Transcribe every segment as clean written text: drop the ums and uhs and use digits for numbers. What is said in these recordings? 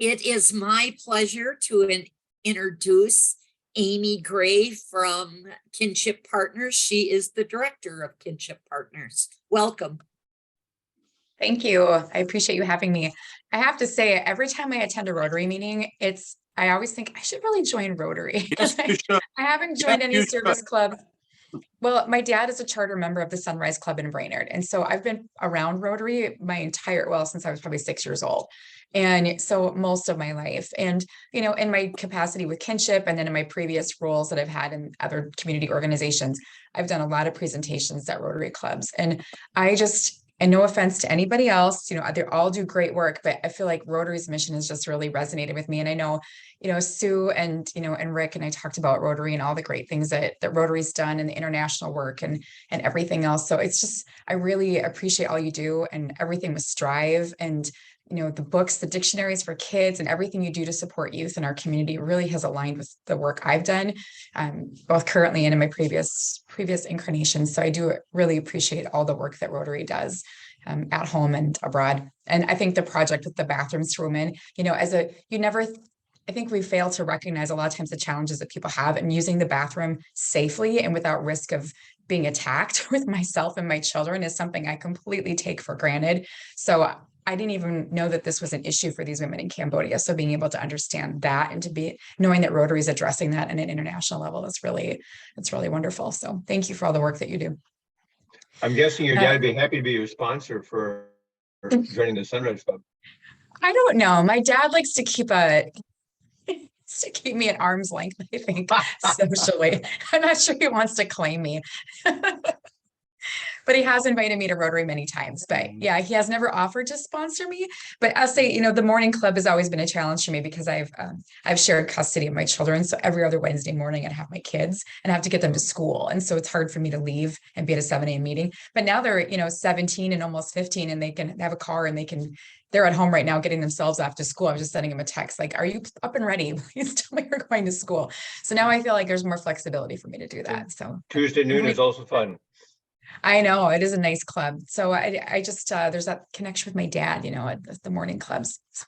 It is my pleasure to introduce Amy Gray from Kinship Partners. She is the director of Kinship Partners. Welcome. Thank you. I appreciate you having me. I have to say, every time I attend a Rotary meeting, I always think I should really join Rotary. Yes, you should. I haven't joined Yeah, any you service should. club. Well, my dad is a charter member of the Sunrise Club in Brainerd. And so I've been around Rotary since I was probably 6 years old. And so most of my life, and, in my capacity with Kinship, and then in my previous roles that I've had in other community organizations, I've done a lot of presentations at Rotary clubs. And and no offense to anybody else, they all do great work, but I feel like Rotary's mission has just really resonated with me. And I know, Sue and, and Rick and I talked about Rotary and all the great things that Rotary's done and the international work and everything else. So I really appreciate all you do and everything with Strive and, the books, the dictionaries for kids and everything you do to support youth in our community really has aligned with the work I've done, both currently and in my previous incarnations. So I do really appreciate all the work that Rotary does at home and abroad. And I think the project with the bathrooms for women, I think we fail to recognize a lot of times the challenges that people have in using the bathroom safely and without risk of being attacked with myself and my children is something I completely take for granted. So I didn't even know that this was an issue for these women in Cambodia. So being able to understand that and knowing that Rotary is addressing that at an international level, it's really wonderful. So thank you for all the work that you do. I'm guessing your dad would be happy to be your sponsor for joining the Sunrise Club. I don't know. My dad likes to keep me at arm's length, I think, socially. I'm not sure he wants to claim me. But he has invited me to Rotary many times. But yeah, he has never offered to sponsor me. But I'll say, the morning club has always been a challenge for me because I've shared custody of my children. So every other Wednesday morning, I'd have my kids and I have to get them to school. And so it's hard for me to leave and be at a 7 a.m. meeting. But now they're, 17 and almost 15 and they can have a car and they're at home right now getting themselves off to school. I was just sending them a text like, are you up and ready? Please tell me you're going to school. So now I feel like there's more flexibility for me to do that. So Tuesday noon is also fun. I know it is a nice club. So I just, there's that connection with my dad, at the morning clubs. So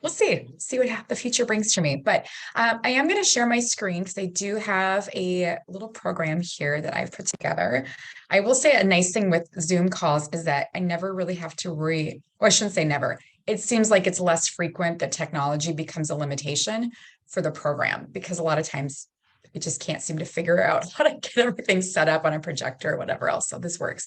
we'll see what the future brings for me. But I am going to share my screen because I do have a little program here that I've put together. I will say a nice thing with Zoom calls is that I never really have to worry. Well, I shouldn't say never. It seems like it's less frequent that technology becomes a limitation for the program because a lot of times I just can't seem to figure out how to get everything set up on a projector or whatever else. So this works.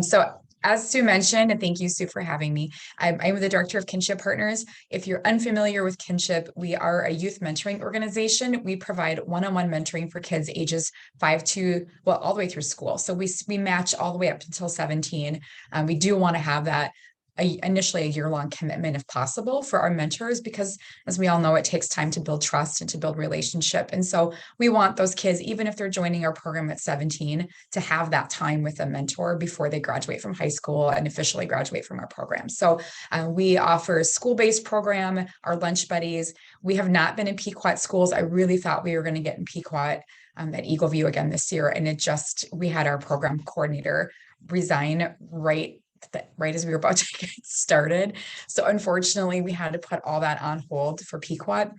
So as Sue mentioned, and thank you, Sue, for having me. I'm the director of Kinship Partners. If you're unfamiliar with Kinship, we are a youth mentoring organization. We provide one-on-one mentoring for kids ages 5 to, all the way through school. So we match all the way up until 17. We do want to have that initially a year-long commitment if possible for our mentors, because as we all know, it takes time to build trust and to build relationship. And so we want those kids, even if they're joining our program at 17, to have that time with a mentor before they graduate from high school and officially graduate from our program. So we offer a school-based program, our lunch buddies. We have not been in Pequot schools. I really thought we were going to get in Pequot at Eagle View again this year. And we had our program coordinator resign right as we were about to get started. So unfortunately, we had to put all that on hold for Pequot.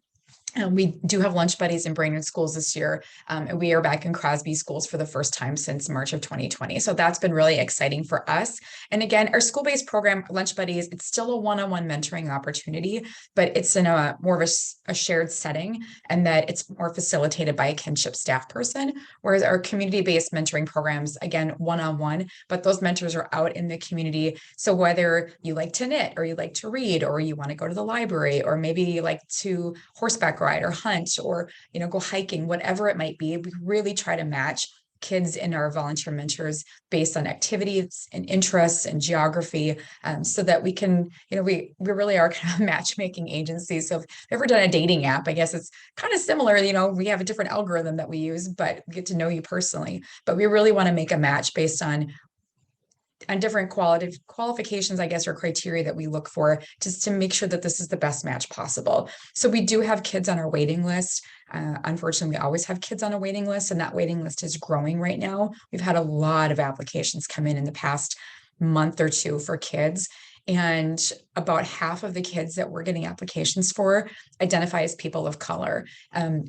We do have lunch buddies in Brainerd schools this year, and we are back in Crosby schools for the first time since March of 2020. So that's been really exciting for us. And again, our school-based program, Lunch Buddies, it's still a one-on-one mentoring opportunity, but it's in a more of a shared setting, and that it's more facilitated by a Kinship staff person, whereas our community-based mentoring programs, again, one-on-one, but those mentors are out in the community. So whether you like to knit or you like to read or you want to go to the library or maybe you like to horseback ride or hunt or go hiking, whatever it might be, we really try to match kids and our volunteer mentors based on activities and interests and geography, so that we can, we really are kind of matchmaking agencies. So if you've ever done a dating app, I guess it's kind of similar, we have a different algorithm that we use, but we get to know you personally. But we really want to make a match based on different qualifications, I guess, or criteria that we look for just to make sure that this is the best match possible. So we do have kids on our waiting list. Unfortunately, we always have kids on a waiting list, and that waiting list is growing right now. We've had a lot of applications come in the past month or two for kids. And about half of the kids that we're getting applications for identify as people of color.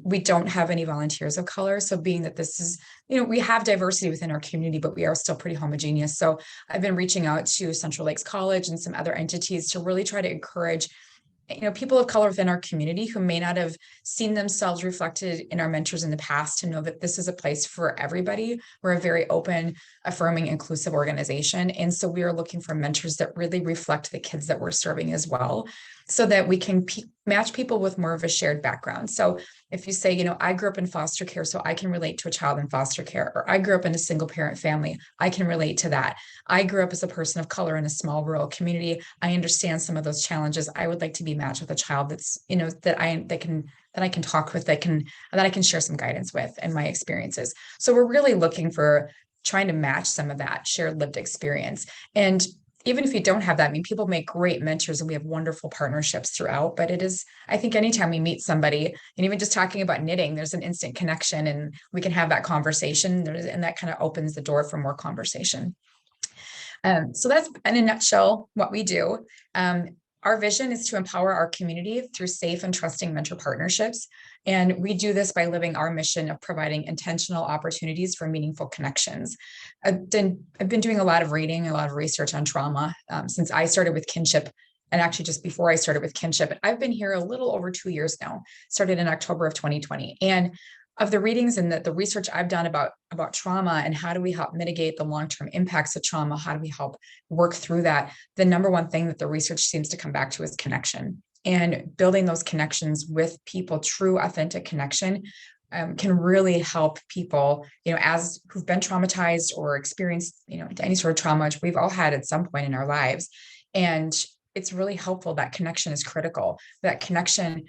We don't have any volunteers of color. So being that this is, we have diversity within our community, but we are still pretty homogeneous. So I've been reaching out to Central Lakes College and some other entities to really try to encourage people of color within our community who may not have seen themselves reflected in our mentors in the past to know that this is a place for everybody. We're a very open, affirming, inclusive organization. And so we are looking for mentors that really reflect the kids that we're serving as well, so that we can match people with more of a shared background. So if you say, I grew up in foster care, so I can relate to a child in foster care, or I grew up in a single parent family, I can relate to that. I grew up as a person of color in a small rural community. I understand some of those challenges. I would like to be matched with a child that's, that I can talk with, that I can share some guidance with and my experiences. So we're really looking for trying to match some of that shared lived experience. And even if you don't have that, I mean, people make great mentors and we have wonderful partnerships throughout, but it is, I think anytime we meet somebody and even just talking about knitting, there's an instant connection and we can have that conversation, and that kind of opens the door for more conversation. So that's in a nutshell what we do. Our vision is to empower our community through safe and trusting mentor partnerships. And we do this by living our mission of providing intentional opportunities for meaningful connections. I've been doing a lot of reading, a lot of research on trauma since I started with Kinship. And actually just before I started with Kinship, I've been here a little over 2 years now, started in October of 2020. And of the readings and the research I've done about trauma and how do we help mitigate the long-term impacts of trauma, how do we help work through that, the number one thing that the research seems to come back to is connection. And building those connections with people, true, authentic connection, can really help people, as who've been traumatized or experienced, any sort of trauma, which we've all had at some point in our lives. And it's really helpful. That connection is critical. That connection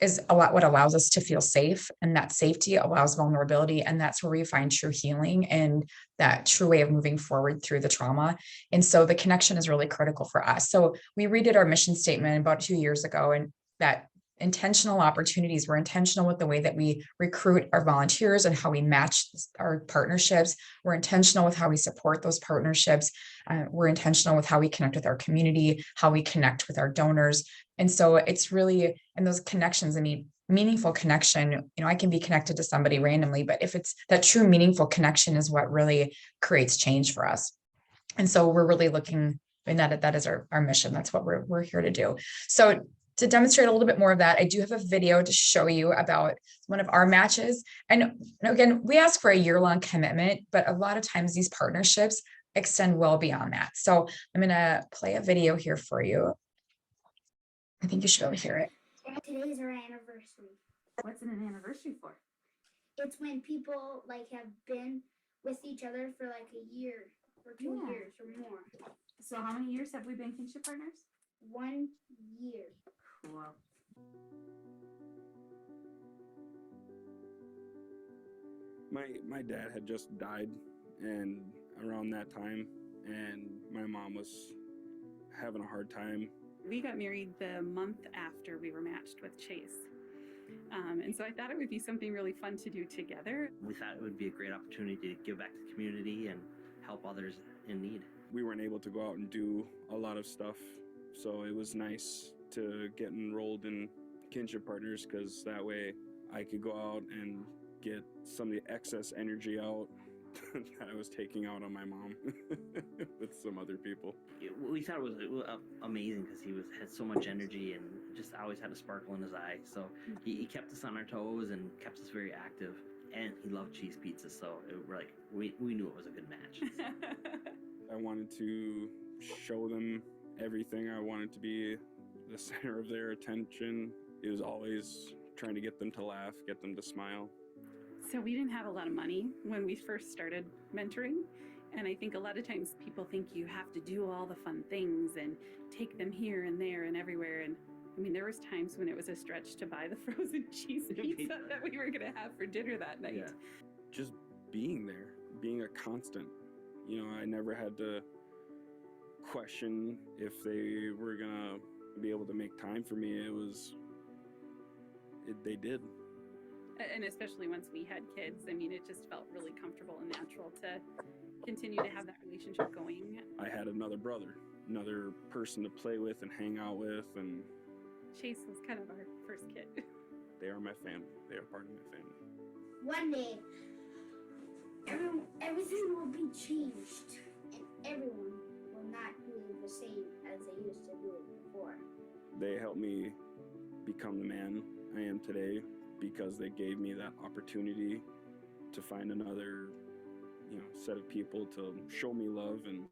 is a lot what allows us to feel safe, and that safety allows vulnerability. And that's where we find true healing and that true way of moving forward through the trauma. And so the connection is really critical for us. So we redid our mission statement about 2 years ago, and that intentional opportunities, we're intentional with the way that we recruit our volunteers and how we match our partnerships. We're intentional with how we support those partnerships. We're intentional with how we connect with our community, how we connect with our donors. And so it's really, and those connections, I mean, meaningful connection, I can be connected to somebody randomly, but if it's that true meaningful connection is what really creates change for us. And so we're really looking, and that is our mission. That's what we're here to do. So to demonstrate a little bit more of that, I do have a video to show you about one of our matches. And again, we ask for a year-long commitment, but a lot of times these partnerships extend well beyond that. So I'm going to play a video here for you. I think you should be able to hear it. Today's our anniversary. What's an anniversary for? It's when people have been with each other for a year or 2 Yeah. years or more. So how many years have we been Kinship Partners? 1 year. Cool. My dad had just died, and around that time, and my mom was having a hard time. We got married the month after we were matched with Chase. And so I thought it would be something really fun to do together. We thought it would be a great opportunity to give back to the community and help others in need. We weren't able to go out and do a lot of stuff, so it was nice to get enrolled in Kinship Partners, because that way I could go out and get some of the excess energy out that I was taking out on my mom with some other people. We thought it was amazing because he had so much energy and just always had a sparkle in his eye. So he kept us on our toes and kept us very active. And he loved cheese pizza, so we knew it was a good match. I wanted to show them everything. I wanted to be the center of their attention. It was always trying to get them to laugh, get them to smile. So we didn't have a lot of money when we first started mentoring. And I think a lot of times people think you have to do all the fun things and take them here and there and everywhere. And I mean, there was times when it was a stretch to buy the frozen cheese pizza that we were going to have for dinner that night. Yeah. Just being there, being a constant. I never had to question if they were going to be able to make time for me. They did. And especially once we had kids, I mean, it just felt really comfortable and natural to continue to have that relationship going. I had another brother, another person to play with and hang out with, and Chase was kind of our first kid. they are my family. They are part of my family. One day, everything will be changed, and everyone will not do the same as they used to do it before. They helped me become the man I am today because they gave me that opportunity to find another, set of people to show me love and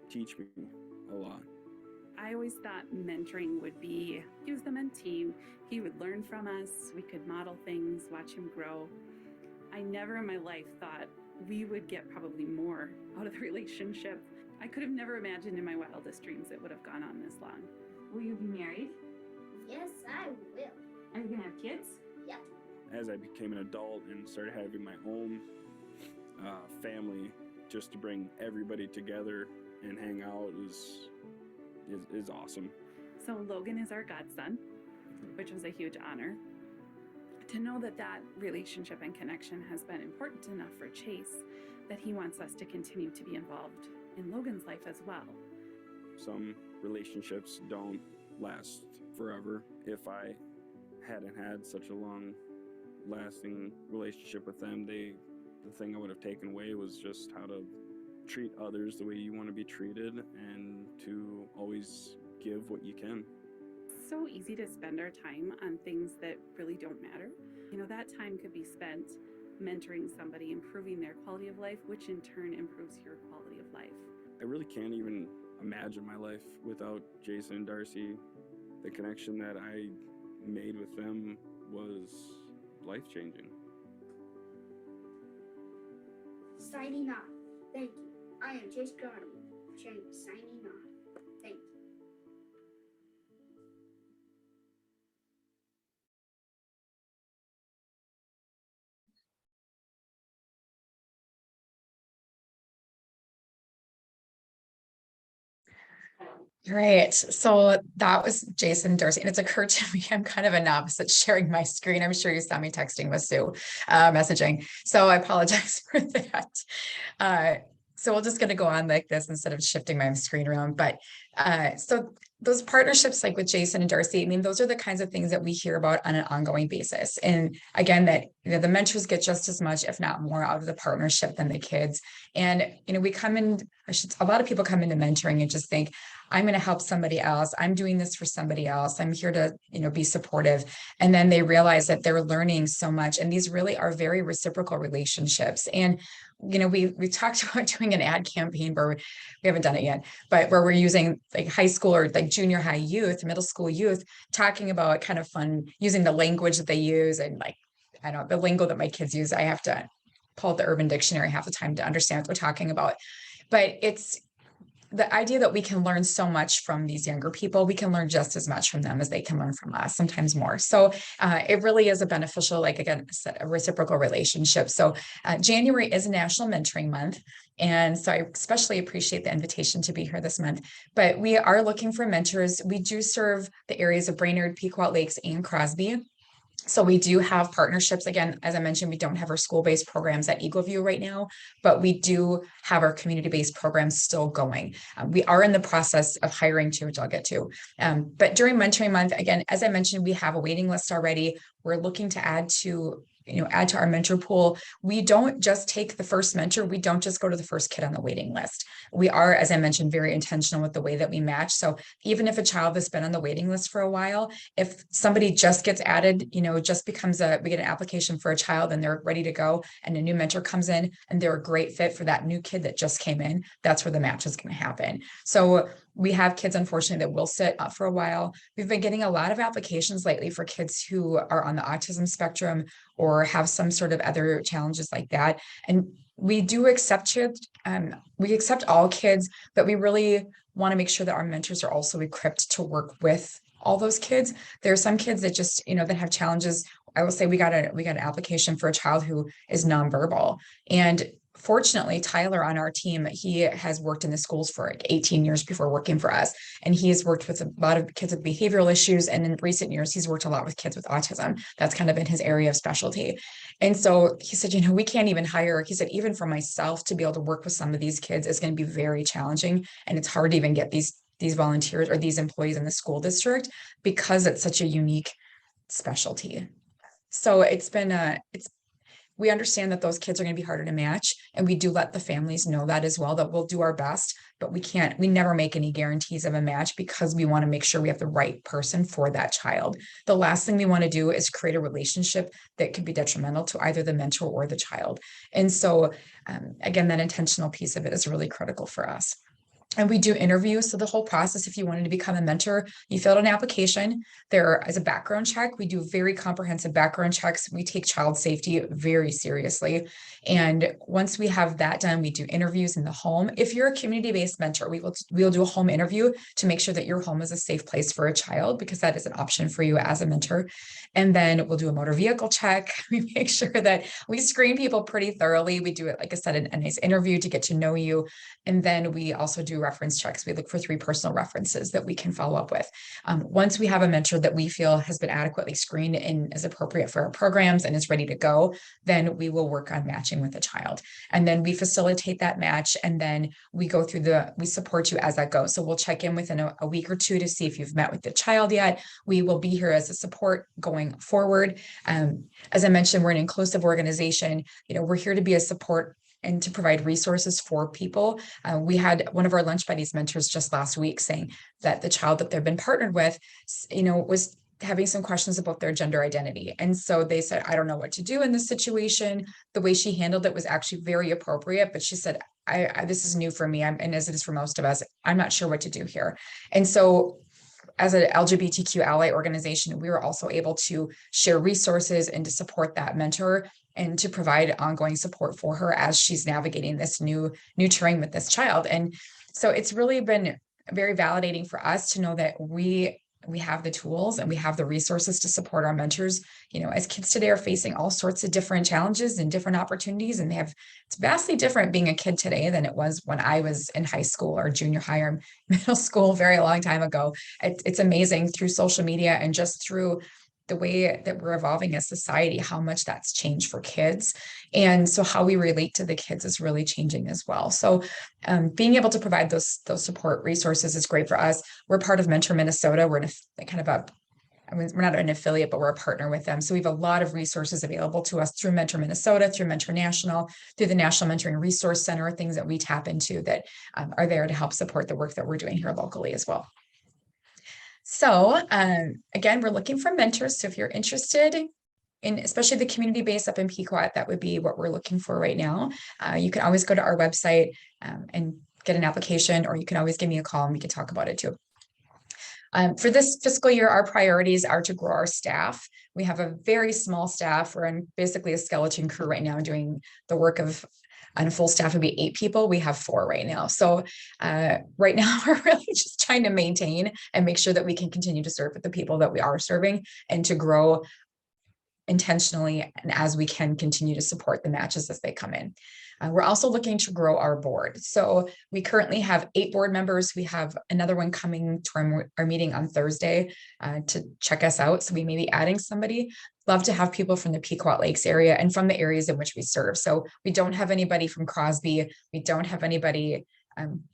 teach me a lot. I always thought mentoring would be, he was the mentee, he would learn from us, we could model things, watch him grow. I never in my life thought we would get probably more out of the relationship. I could have never imagined in my wildest dreams it would have gone on this long. Will you be married? Yes, I will. Are you gonna have kids? Yep. As I became an adult and started having my own family, just to bring everybody together and hang out is awesome. So Logan is our godson, which was a huge honor. To know that that relationship and connection has been important enough for Chase that he wants us to continue to be involved in Logan's life as well. Some relationships don't last forever. If I hadn't had such a long lasting relationship with them, the thing I would have taken away was just how to treat others the way you want to be treated and to always give what you can. It's so easy to spend our time on things that really don't matter. That time could be spent mentoring somebody, improving their quality of life, which in turn improves your quality of life. I really can't even imagine my life without Jason and Darcy. The connection that I made with them was life-changing. Signing off. Thank you. I am Chase Garden. Signing off. Thank you. Great. So that was Jason Darcy. And it's occurred to me, I'm kind of a novice at sharing my screen. I'm sure you saw me texting with Sue, messaging. So I apologize for that. So we're just going to go on like this instead of shifting my screen around. But so those partnerships like with Jason and Darcy, I mean, those are the kinds of things that we hear about on an ongoing basis. And again, that the mentors get just as much, if not more, out of the partnership than the kids. And we come in, a lot of people come into mentoring and just think, I'm going to help somebody else. I'm doing this for somebody else. I'm here to, be supportive. And then they realize that they're learning so much. And these really are very reciprocal relationships. And, we talked about doing an ad campaign where we haven't done it yet, but where we're using like high school or like junior high youth, middle school youth, talking about kind of fun, using the language that they use and like, I don't know, the lingo that my kids use. I have to pull out the Urban Dictionary half the time to understand what they're talking about. But it's the idea that we can learn so much from these younger people. We can learn just as much from them as they can learn from us, sometimes more. So it really is a beneficial, like again, a reciprocal relationship. So January is National Mentoring Month. And so I especially appreciate the invitation to be here this month. But we are looking for mentors. We do serve the areas of Brainerd, Pequot Lakes, and Crosby. So we do have partnerships. Again, as I mentioned, we don't have our school-based programs at Eagle View right now, but we do have our community-based programs still going. We are in the process of hiring too, which I'll get to. But during mentoring month, again, as I mentioned, we have a waiting list already. We're looking to add to our mentor pool. We don't just take the first mentor. We don't just go to the first kid on the waiting list. We are, as I mentioned, very intentional with the way that we match. So even if a child has been on the waiting list for a while, if somebody just gets added, just becomes we get an application for a child and they're ready to go and a new mentor comes in and they're a great fit for that new kid that just came in, that's where the match is going to happen. So we have kids, unfortunately, that will sit up for a while. We've been getting a lot of applications lately for kids who are on the autism spectrum or have some sort of other challenges like that. And we do accept it. We accept all kids, but we really want to make sure that our mentors are also equipped to work with all those kids. There are some kids that just, that have challenges. I will say we got an application for a child who is nonverbal. And fortunately, Tyler on our team, he has worked in the schools for like 18 years before working for us. And he has worked with a lot of kids with behavioral issues. And in recent years, he's worked a lot with kids with autism. That's kind of been his area of specialty. And so he said, we can't even hire, he said, even for myself to be able to work with some of these kids is going to be very challenging. And it's hard to even get these volunteers or these employees in the school district because it's such a unique specialty. So we understand that those kids are going to be harder to match. And we do let the families know that as well, that we'll do our best, but we never make any guarantees of a match because we want to make sure we have the right person for that child. The last thing we want to do is create a relationship that could be detrimental to either the mentor or the child. And so, again, that intentional piece of it is really critical for us. And we do interviews. So the whole process, if you wanted to become a mentor, you fill out an application. There is a background check. We do very comprehensive background checks. We take child safety very seriously. And once we have that done, we do interviews in the home. If you're a community-based mentor, we'll do a home interview to make sure that your home is a safe place for a child, because that is an option for you as a mentor. And then we'll do a motor vehicle check. We make sure that we screen people pretty thoroughly. We do it, like I said, a nice interview to get to know you. And then we also do reference checks. We look for 3 personal references that we can follow up with. Once we have a mentor that we feel has been adequately screened and is appropriate for our programs and is ready to go, then we will work on matching with the child. And then we facilitate that match. And then we go through we support you as that goes. So we'll check in within a week or 2 to see if you've met with the child yet. We will be here as a support going forward. As I mentioned, we're an inclusive organization. We're here to be a support and to provide resources for people. We had one of our lunch buddies mentors just last week saying that the child that they've been partnered with, was having some questions about their gender identity. And so they said, I don't know what to do in this situation. The way she handled it was actually very appropriate, but she said, this is new for me. And as it is for most of us, I'm not sure what to do here. And so as an LGBTQ ally organization, we were also able to share resources and to support that mentor and to provide ongoing support for her as she's navigating this new terrain with this child. And so it's really been very validating for us to know that we have the tools and we have the resources to support our mentors. As kids today are facing all sorts of different challenges and different opportunities, and it's vastly different being a kid today than it was when I was in high school or junior high or middle school, very long time ago. It's amazing through social media and just through the way that we're evolving as society, how much that's changed for kids. And so how we relate to the kids is really changing as well. So being able to provide those support resources is great for us. We're part of Mentor Minnesota. We're we're not an affiliate, but we're a partner with them. So we have a lot of resources available to us through Mentor Minnesota, through Mentor National, through the National Mentoring Resource Center, things that we tap into that are there to help support the work that we're doing here locally as well. So again, we're looking for mentors. So if you're interested in, especially the community base up in Pequot, that would be what we're looking for right now. You can always go to our website and get an application, or you can always give me a call and we can talk about it too. For this fiscal year, our priorities are to grow our staff. We have a very small staff. We're in basically a skeleton crew right now doing the work of, on a full staff would be 8 people. We have 4 right now. So right now we're really just trying to maintain and make sure that we can continue to serve with the people that we are serving and to grow intentionally, and as we can continue to support the matches as they come in. We're also looking to grow our board. So we currently have 8 board members. We have another one coming to our meeting on Thursday to check us out. So we may be adding somebody. Love to have people from the Pequot Lakes area and from the areas in which we serve. So we don't have anybody from Crosby. We don't have anybody,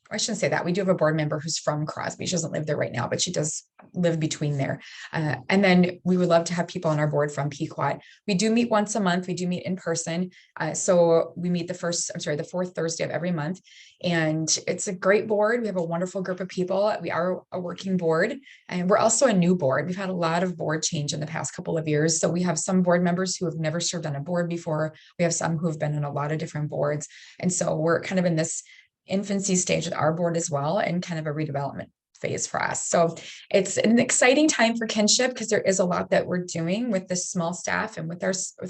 I shouldn't say that. We do have a board member who's from Crosby. She doesn't live there right now, but she does live between there. And then we would love to have people on our board from Pequot. We do meet once a month. We do meet in person. So we meet the 4th Thursday of every month. And it's a great board. We have a wonderful group of people. We are a working board, and we're also a new board. We've had a lot of board change in the past couple of years. So we have some board members who have never served on a board before. We have some who have been on a lot of different boards. And so we're kind of in this infancy stage with our board as well, and kind of a redevelopment phase for us. So it's an exciting time for Kinship because there is a lot that we're doing with this small staff and with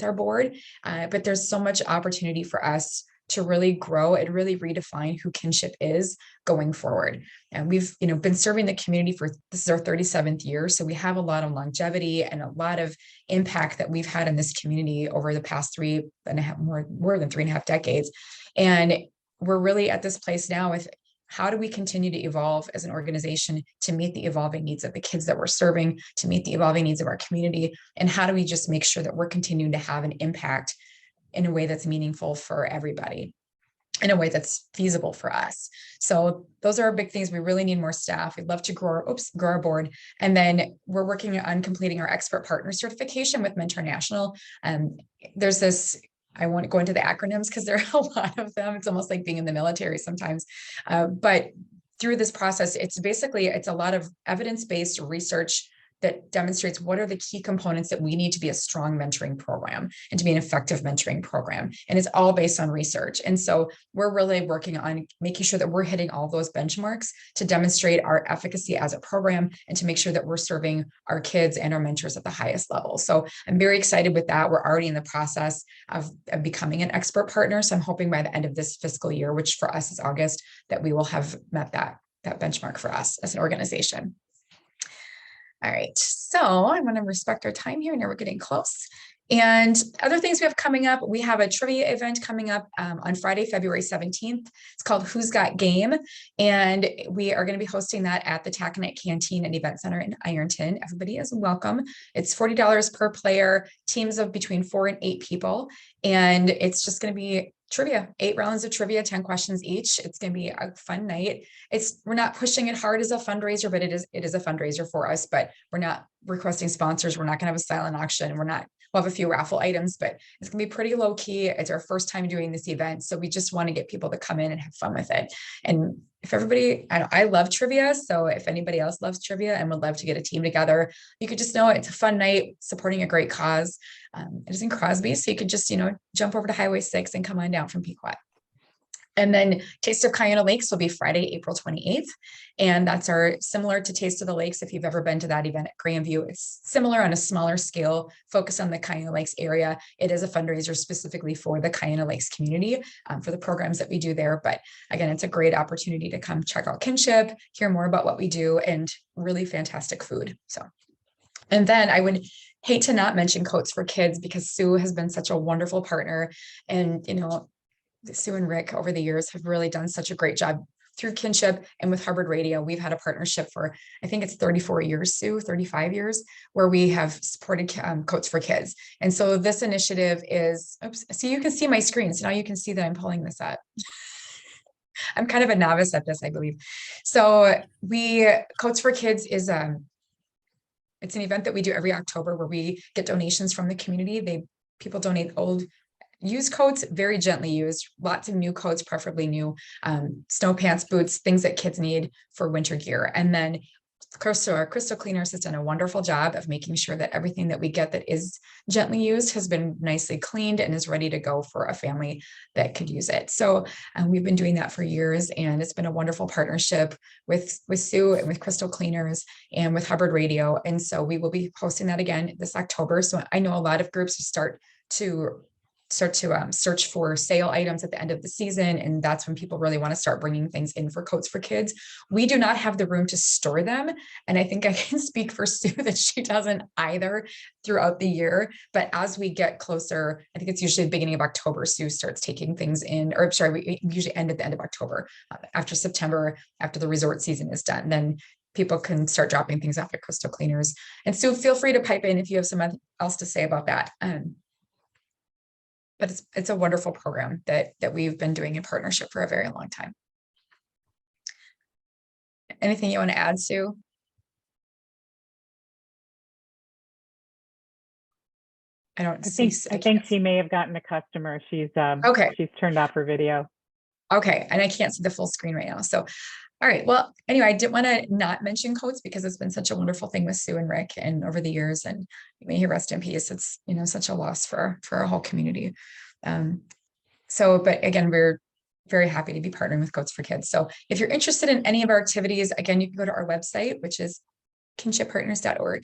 our board, but there's so much opportunity for us to really grow and really redefine who Kinship is going forward. And we've been serving the community this is our 37th year, so we have a lot of longevity and a lot of impact that we've had in this community over the past more than 3.5 decades. And we're really at this place now with how do we continue to evolve as an organization to meet the evolving needs of the kids that we're serving, to meet the evolving needs of our community? And how do we just make sure that we're continuing to have an impact in a way that's meaningful for everybody, in a way that's feasible for us? So those are our big things. We really need more staff. We'd love to grow our board. And then we're working on completing our expert partner certification with Mentor National. There's this, I won't go into the acronyms because there are a lot of them. It's almost like being in the military sometimes. But through this process, it's a lot of evidence-based research that demonstrates what are the key components that we need to be a strong mentoring program and to be an effective mentoring program. And it's all based on research. And so we're really working on making sure that we're hitting all those benchmarks to demonstrate our efficacy as a program and to make sure that we're serving our kids and our mentors at the highest level. So I'm very excited with that. We're already in the process of becoming an expert partner. So I'm hoping by the end of this fiscal year, which for us is August, that we will have met that benchmark for us as an organization. All right, so I want to respect our time here. Now we're getting close. And other things we have coming up, we have a trivia event coming up on Friday, February 17th. It's called Who's Got Game? And we are going to be hosting that at the Taconite Canteen and Event Center in Ironton. Everybody is welcome. It's $40 per player, teams of between 4 and 8 people. And it's just going to be trivia, 8 rounds of trivia, 10 questions each. It's going to be a fun night. We're not pushing it hard as a fundraiser, but it is a fundraiser for us, but we're not requesting sponsors. We're not going to have a silent auction. We'll have a few raffle items, but it's going to be pretty low key. It's our first time doing this event. So we just want to get people to come in and have fun with it. And if everybody, I love trivia. So if anybody else loves trivia and would love to get a team together, you could just know it's a fun night supporting a great cause. It is in Crosby. So you could just, jump over to Highway 6 and come on down from Pequot. And then Taste of Cayuga Lakes will be Friday, April 28th. And that's similar to Taste of the Lakes. If you've ever been to that event at Grandview, it's similar on a smaller scale, focused on the Cayuga Lakes area. It is a fundraiser specifically for the Cayuga Lakes community, for the programs that we do there. But again, it's a great opportunity to come check out Kinship, hear more about what we do, and really fantastic food. And then I would hate to not mention Coats for Kids, because Sue has been such a wonderful partner. And, Sue and Rick over the years have really done such a great job through Kinship and with Hubbard Radio. We've had a partnership for, I think it's 34 years, Sue, 35 years, where we have supported Coats for Kids. And so this initiative is, so you can see my screen. So now you can see that I'm pulling this up. I'm kind of a novice at this, I believe. So Coats for Kids is it's an event that we do every October where we get donations from the community. People donate old used coats, very gently used, lots of new coats, preferably new snow pants, boots, things that kids need for winter gear. And then our crystal cleaners has done a wonderful job of making sure that everything that we get that is gently used has been nicely cleaned and is ready to go for a family that could use it. So we've been doing that for years, and it's been a wonderful partnership with Sue and with Crystal Cleaners and with Hubbard Radio. And so we will be hosting that again this October. So I know a lot of groups start to search for sale items at the end of the season. And that's when people really want to start bringing things in for Coats for Kids. We do not have the room to store them. And I think I can speak for Sue that she doesn't either throughout the year. But as we get closer, I think it's usually the beginning of October, Sue starts taking things in, or sorry, we usually end at the end of October. After September, after the resort season is done, then people can start dropping things off at Crystal Cleaners. And Sue, feel free to pipe in if you have something else to say about that. But it's a wonderful program that we've been doing in partnership for a very long time. Anything you want to add, Sue? I think she may have gotten a customer. She's turned off her video. Okay, and I can't see the full screen right now. So, all right. Well, anyway, I didn't want to not mention Coats because it's been such a wonderful thing with Sue and Rick and over the years, and may he rest in peace. It's, such a loss for our whole community. But again, we're very happy to be partnering with Coats for Kids. So if you're interested in any of our activities, again, you can go to our website, which is kinshippartners.org,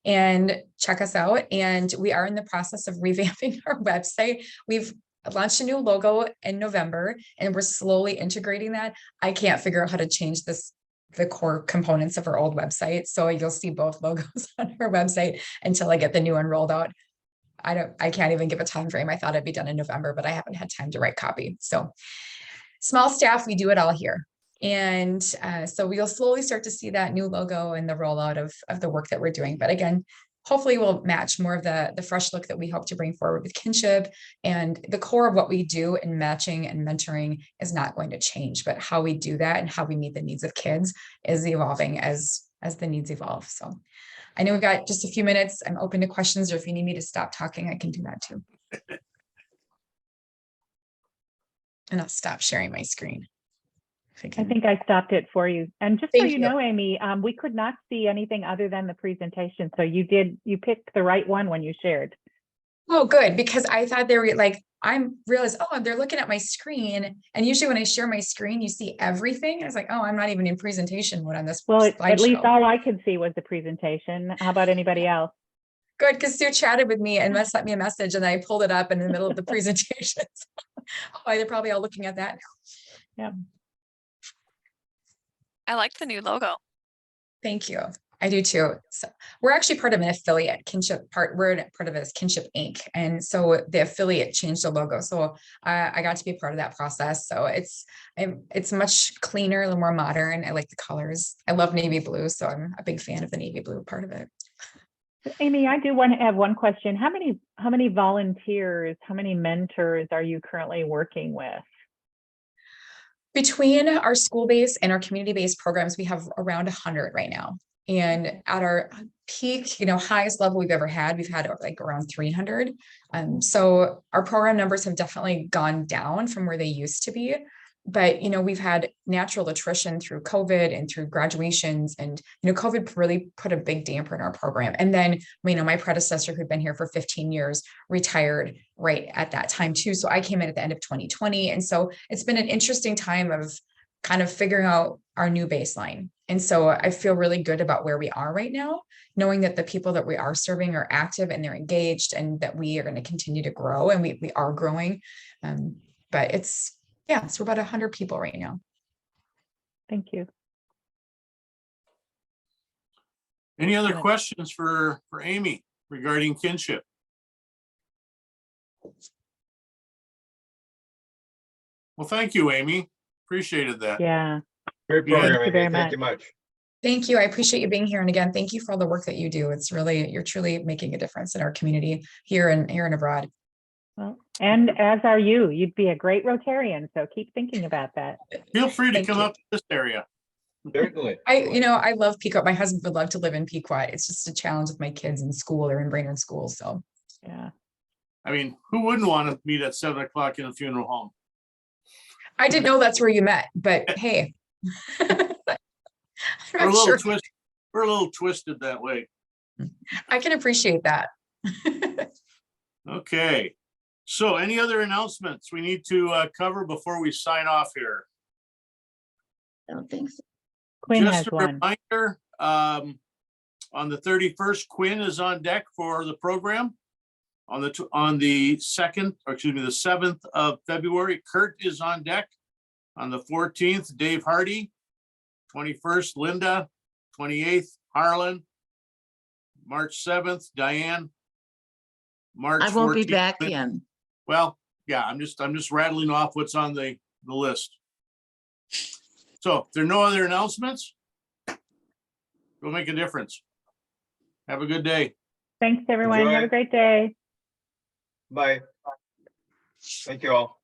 and check us out. And we are in the process of revamping our website. We've launched a new logo in November, and we're slowly integrating that. I can't figure out how to change the core components of our old website. So you'll see both logos on our website until I get the new one rolled out. I can't even give a time frame. I thought it'd be done in November, but I haven't had time to write copy. So small staff, we do it all here. And so we'll slowly start to see that new logo and the rollout of the work that we're doing. But again, hopefully we'll match more of the fresh look that we hope to bring forward with Kinship. And the core of what we do in matching and mentoring is not going to change, but how we do that and how we meet the needs of kids is evolving as the needs evolve. So I know we've got just a few minutes. I'm open to questions, or if you need me to stop talking, I can do that too. And I'll stop sharing my screen. I think I stopped it for you. And just so Thank you you. know, Amy, we could not see anything other than the presentation. So you picked the right one when you shared. Oh, good, because I thought they were like, realized, oh, they're looking at my screen. And usually when I share my screen, you see everything. I was like, oh, I'm not even in presentation mode on this Well, at least slideshow. all I could see was the presentation. How about anybody else? Good, because Sue chatted with me and sent me a message, and I pulled it up in the middle of the presentation. Oh, they're probably all looking at that now. Yeah. I like the new logo. Thank you. I do too. So we're actually part of an affiliate, we're part of it as Kinship Inc. And so the affiliate changed the logo. So I got to be a part of that process. So it's much cleaner, a little more modern. I like the colors. I love navy blue, so I'm a big fan of the navy blue part of it. Amy, I do want to have one question. How many volunteers, how many mentors are you currently working with? Between our school-based and our community-based programs, we have around 100 right now. And at our peak, highest level we've ever had, we've had like around 300. So our program numbers have definitely gone down from where they used to be. But, we've had natural attrition through COVID and through graduations. And, COVID really put a big damper in our program. And then, my predecessor, who'd been here for 15 years, retired right at that time too. So I came in at the end of 2020. And so it's been an interesting time of kind of figuring out our new baseline. And so I feel really good about where we are right now, knowing that the people that we are serving are active and they're engaged, and that we are going to continue to grow, and we are growing. But so we're about 100 people right now. Thank you. Any other questions for Amy regarding Kinship? Well, thank you, Amy. Appreciated that. Yeah. Great program, Thank you very Amy. Thank you much. Thank you. I appreciate you being here. And again, thank you for all the work that you do. You're truly making a difference in our community here and abroad. Well, and as are you. You'd be a great Rotarian, so keep thinking about that. Feel free to come up to this area. Certainly. I love Pequot. My husband would love to live in Pequot. It's just a challenge with my kids in school. They're in Brainerd school. So yeah. I mean, who wouldn't want to meet at 7 o'clock in a funeral home? I didn't know that's where you met, but hey. We're a little twisted that way. I can appreciate that. Okay. So any other announcements we need to cover before we sign off here? I don't think so. Quinn Just has a one. reminder, on the 31st, Quinn is on deck for the program. On the 7th of February, Kurt is on deck. On the 14th, Dave Hardy. 21st, Linda. 28th, Harlan. March 7th, Diane. March 14th. I won't be back in. Well, yeah, I'm just rattling off what's on the list. So if there are no other announcements, go make a difference. Have a good day. Thanks, everyone. Enjoy. Have a great day. Bye. Thank you all.